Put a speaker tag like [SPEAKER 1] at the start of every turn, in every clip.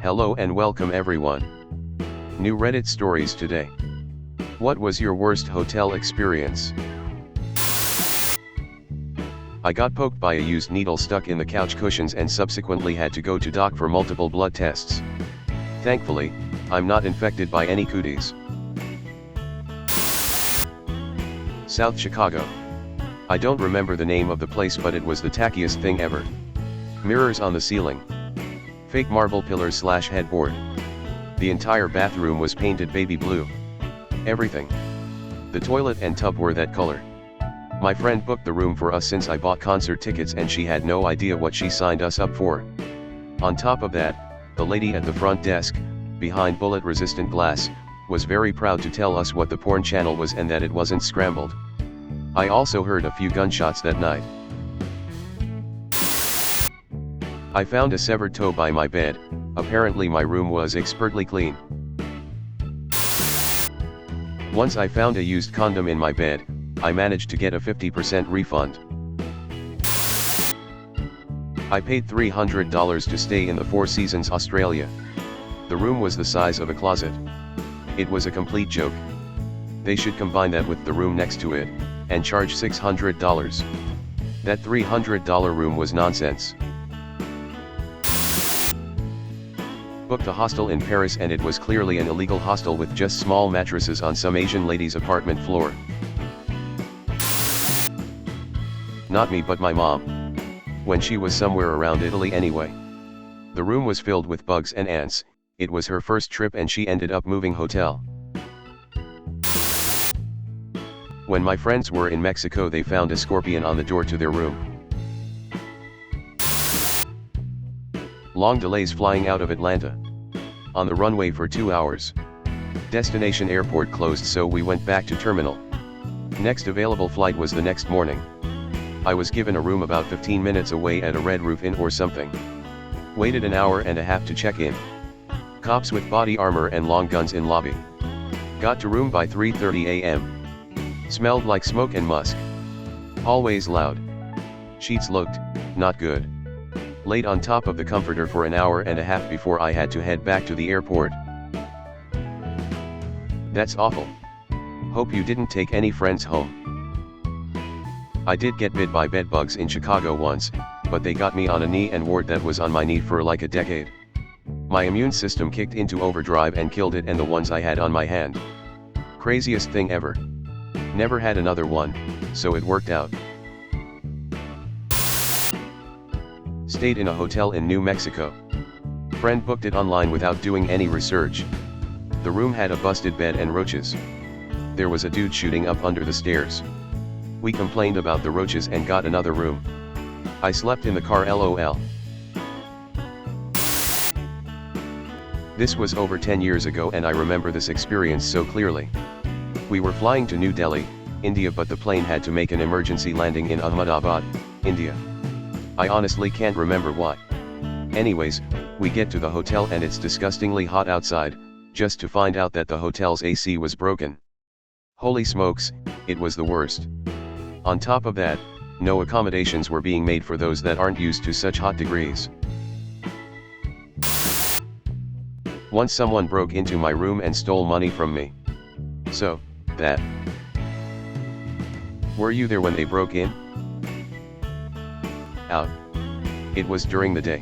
[SPEAKER 1] Hello and welcome everyone. New Reddit stories today. What was your worst hotel experience? I got poked by a used needle stuck in the couch cushions and subsequently had to go to doc for multiple blood tests. Thankfully, I'm not infected by any cooties. South Chicago. I don't remember the name of the place, but it was the tackiest thing ever. Mirrors on the ceiling. Fake marble pillars / headboard. The entire bathroom was painted baby blue. Everything. The toilet and tub were that color. My friend booked the room for us since I bought concert tickets and she had no idea what she signed us up for. On top of that, the lady at the front desk, behind bullet-resistant glass, was very proud to tell us what the porn channel was and that it wasn't scrambled. I also heard a few gunshots that night. I found a severed toe by my bed. Apparently my room was expertly clean. Once I found a used condom in my bed. I managed to get a 50% refund. I paid $300 to stay in the Four Seasons Australia. The room was the size of a closet. It was a complete joke. They should combine that with the room next to it, and charge $600. That $300 room was nonsense. Booked a hostel in Paris and it was clearly an illegal hostel with just small mattresses on some Asian lady's apartment floor. Not me but my mom. When she was somewhere around Italy anyway. The room was filled with bugs and ants. It was her first trip and she ended up moving hotel. When my friends were in Mexico they found a scorpion on the door to their room. Long delays flying out of Atlanta. On the runway for 2 hours. Destination airport closed so we went back to terminal. Next available flight was the next morning. I was given a room about 15 minutes away at a Red Roof Inn or something. Waited an hour and a half to check in. Cops with body armor and long guns in lobby. Got to room by 3:30 a.m. Smelled like smoke and musk. Hallways loud. Sheets looked not good. Laid on top of the comforter for an hour and a half before I had to head back to the airport. That's awful. Hope you didn't take any friends home. I did get bit by bedbugs in Chicago once, but they got me on a knee and wart that was on my knee for like a decade. My immune system kicked into overdrive and killed it and the ones I had on my hand. Craziest thing ever. Never had another one, so it worked out. Stayed in a hotel in New Mexico. Friend booked it online without doing any research. The room had a busted bed and roaches. There was a dude shooting up under the stairs. We complained about the roaches and got another room. I slept in the car LOL. This was over 10 years ago and I remember this experience so clearly. We were flying to New Delhi, India, but the plane had to make an emergency landing in Ahmedabad, India. I honestly can't remember why. Anyways, we get to the hotel and it's disgustingly hot outside, just to find out that the hotel's AC was broken. Holy smokes, it was the worst. On top of that, no accommodations were being made for those that aren't used to such hot degrees. Once someone broke into my room and stole money from me. So, that. Were you there when they broke in? Out. It was during the day.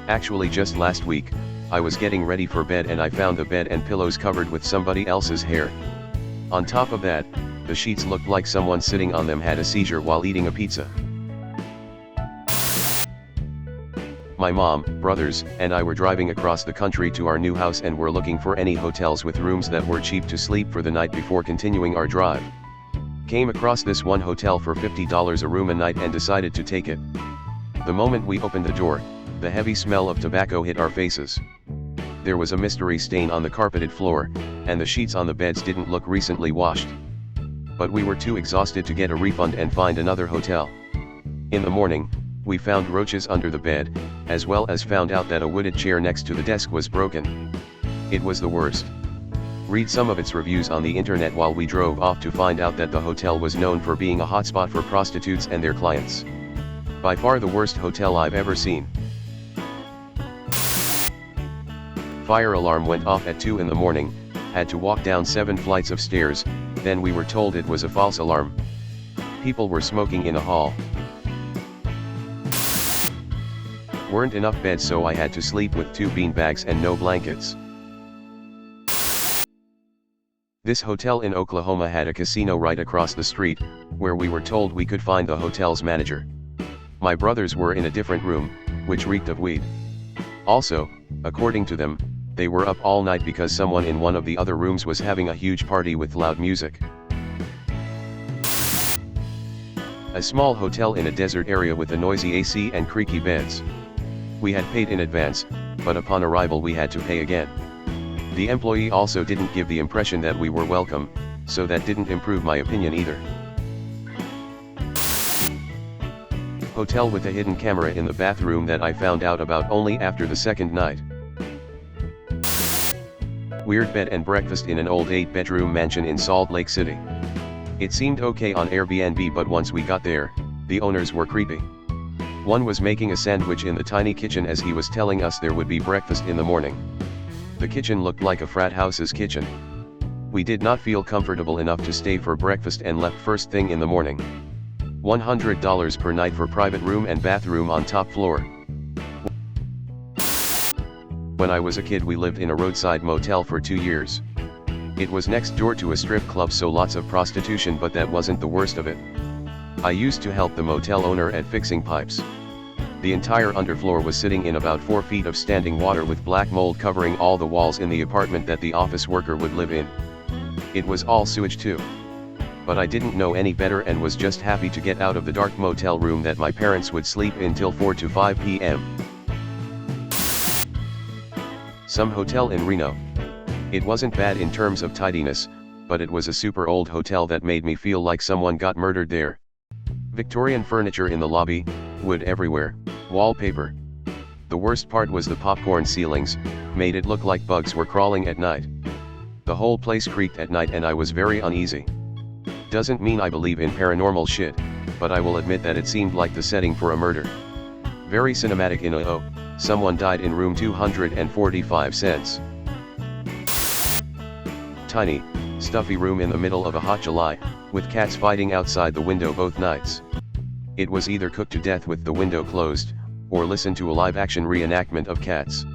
[SPEAKER 1] Actually just last week, I was getting ready for bed and I found the bed and pillows covered with somebody else's hair. On top of that, the sheets looked like someone sitting on them had a seizure while eating a pizza. My mom, brothers, and I were driving across the country to our new house and were looking for any hotels with rooms that were cheap to sleep for the night before continuing our drive. Came across this one hotel for $50 a room a night and decided to take it. The moment we opened the door, the heavy smell of tobacco hit our faces. There was a mystery stain on the carpeted floor, and the sheets on the beds didn't look recently washed. But we were too exhausted to get a refund and find another hotel. In the morning, we found roaches under the bed, as well as found out that a wooded chair next to the desk was broken. It was the worst. Read some of its reviews on the internet while we drove off to find out that the hotel was known for being a hotspot for prostitutes and their clients. By far the worst hotel I've ever seen. Fire alarm went off at 2 in the morning, had to walk down 7 flights of stairs, then we were told it was a false alarm. People were smoking in a hall. Weren't enough beds, so I had to sleep with 2 beanbags and no blankets. This hotel in Oklahoma had a casino right across the street, where we were told we could find the hotel's manager. My brothers were in a different room, which reeked of weed. Also, according to them, they were up all night because someone in one of the other rooms was having a huge party with loud music. A small hotel in a desert area with a noisy AC and creaky beds. We had paid in advance, but upon arrival we had to pay again. The employee also didn't give the impression that we were welcome, so that didn't improve my opinion either. Hotel with a hidden camera in the bathroom that I found out about only after the second night. Weird bed and breakfast in an old 8-bedroom mansion in Salt Lake City. It seemed okay on Airbnb, but once we got there, the owners were creepy. One was making a sandwich in the tiny kitchen as he was telling us there would be breakfast in the morning. The kitchen looked like a frat house's kitchen. We did not feel comfortable enough to stay for breakfast and left first thing in the morning. $100 per night for private room and bathroom on top floor. When I was a kid, we lived in a roadside motel for 2 years. It was next door to a strip club, so lots of prostitution, but that wasn't the worst of it. I used to help the motel owner at fixing pipes. The entire underfloor was sitting in about 4 feet of standing water with black mold covering all the walls in the apartment that the office worker would live in. It was all sewage too. But I didn't know any better and was just happy to get out of the dark motel room that my parents would sleep in till 4 to 5 p.m. Some hotel in Reno. It wasn't bad in terms of tidiness, but it was a super old hotel that made me feel like someone got murdered there. Victorian furniture in the lobby, wood everywhere, wallpaper. The worst part was the popcorn ceilings, made it look like bugs were crawling at night. The whole place creaked at night and I was very uneasy. Doesn't mean I believe in paranormal shit, but I will admit that it seemed like the setting for a murder. Very cinematic in a someone died in room 245 cents. Tiny, stuffy room in the middle of a hot July, with cats fighting outside the window both nights. It was either cook to death with the window closed, or listen to a live-action reenactment of Cats.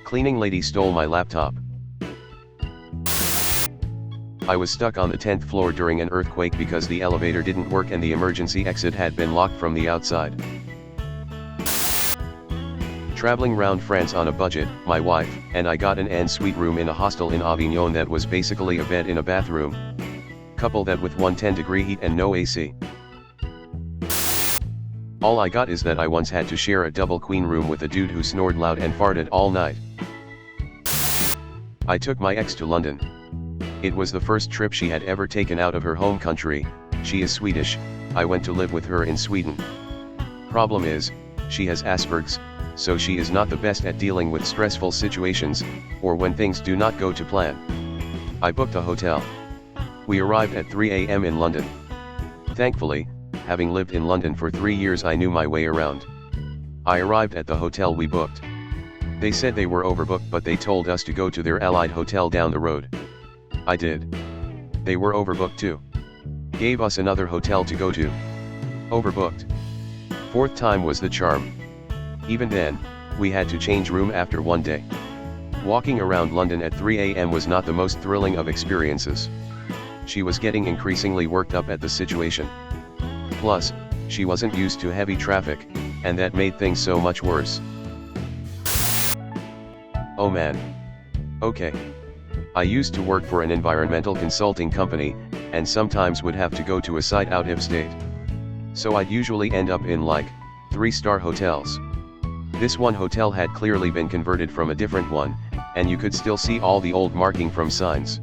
[SPEAKER 1] Cleaning lady stole my laptop. I was stuck on the 10th floor during an earthquake because the elevator didn't work and the emergency exit had been locked from the outside. Traveling round France on a budget, my wife and I got an en-suite room in a hostel in Avignon that was basically a bed in a bathroom. Couple that with 110-degree heat and no AC. All I got is that I once had to share a double queen room with a dude who snored loud and farted all night. I took my ex to London. It was the first trip she had ever taken out of her home country. She is Swedish. I went to live with her in Sweden. Problem is, she has Asperger's, so she is not the best at dealing with stressful situations, or when things do not go to plan. I booked a hotel. We arrived at 3 a.m. in London. Thankfully, having lived in London for 3 years, I knew my way around. I arrived at the hotel we booked. They said they were overbooked, but they told us to go to their allied hotel down the road. I did. They were overbooked too. Gave us another hotel to go to. Overbooked. Fourth time was the charm. Even then, we had to change room after one day. Walking around London at 3 a.m. was not the most thrilling of experiences. She was getting increasingly worked up at the situation. Plus, she wasn't used to heavy traffic, and that made things so much worse. Oh man. Okay. I used to work for an environmental consulting company, and sometimes would have to go to a site out of state. So I'd usually end up in like 3-star hotels. This one hotel had clearly been converted from a different one, and you could still see all the old marking from signs.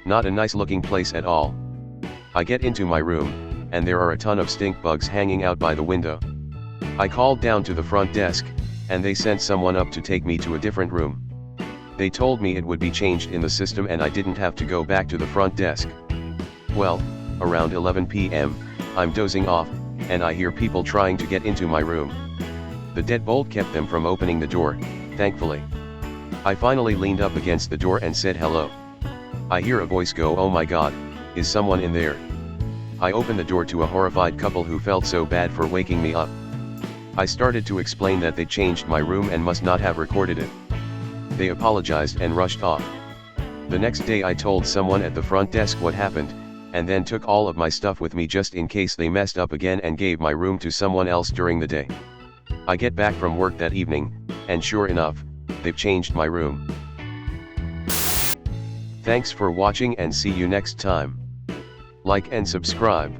[SPEAKER 1] Not a nice looking place at all. I get into my room, and there are a ton of stink bugs hanging out by the window. I called down to the front desk, and they sent someone up to take me to a different room. They told me it would be changed in the system and I didn't have to go back to the front desk. Well, around 11 p.m., I'm dozing off, and I hear people trying to get into my room. The deadbolt kept them from opening the door, thankfully. I finally leaned up against the door and said hello. I hear a voice go, "Oh my God, is someone in there?" I opened the door to a horrified couple who felt so bad for waking me up. I started to explain that they changed my room and must not have recorded it. They apologized and rushed off. The next day I told someone at the front desk what happened, and then took all of my stuff with me just in case they messed up again, and gave my room to someone else during the day. I get back from work that evening, and sure enough, they've changed my room. Thanks for watching and see you next time. Like and subscribe.